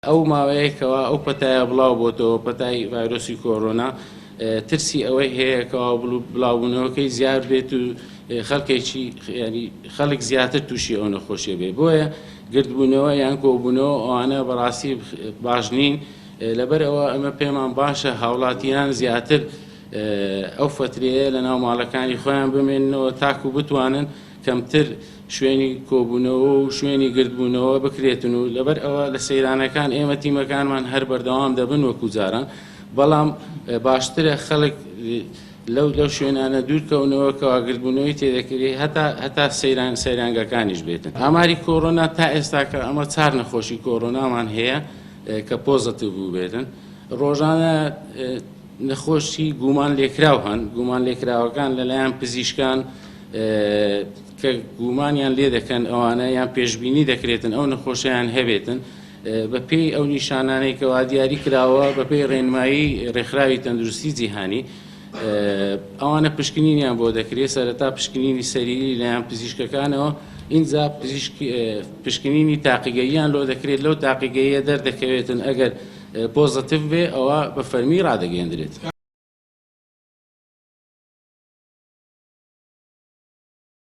ئەو ماوەیەکەوە ئەو پەتایە بڵاو بۆتەوە پەتای ڤایرۆسی کۆڕۆنا ترسی ئەوەی هەیەکەوە بڵاوبوونەوەکەی زیاد بێت و خەڵکێکی خەڵک زیاتر تووشی ئەو نەخۆشیە بێ بۆیە گردبوونەوە یان کۆبوونەوە ئەوانە بەڕاستی باش نین لەبەر ئەوە ئەمە پێمان باشە هاوڵاتیان زیاتر ئەو فترەیە لە ناو ماڵەکانی خۆیان بمێننەوە تاکو بتوانن کەمتر شوێنی کۆبوونەوە و شوێنی گردبوونەوە بکرێتن و لەبەر ئەوە لە سەیرانەکان ئێمە تیمەکانمان هەر بەردەوام دەبن وەکو جاران بەڵام باشترە خەڵک لەو شوێنانە دوورکەونەوە کەواگردبوونەوەی تێدەکرێت هەتا سەیرانگەکانیش بێتن. ئاماری کۆڕۆنا تا ئێستا کە ئەمە 4 نەخۆشی کۆڕۆنامان هەیە کە پۆزتیڤ بوو بێتن. ڕۆژانە نەخۆشی گومان لێکراو هەن گومان لێکراوەکان لەلایەن پزیشکان کە گومانیان لێ دەکەن ئەوانە یان پێشبینی دەکرێتن ئەو نەخۆشیان هەبێتن بە پێی ئەو نیشانانەی کەوا دیاری کراوە بە پێی ڕێنمایی ڕێکخراوی تەندروستی جیهانی ئەوانە پشکنینیان بۆ دەکرێت سەرەتا پشکنینی سەریری لەیان پزیشکەکانەوە ئینجا پشکنینی تاقیگەییان لۆ دەکرێت لەو تاقیگەییە دەردەکەوێتن ئەگەر پۆزتیڤ بێ ئەوە بە فەرمی ڕادەگەیەندرێت.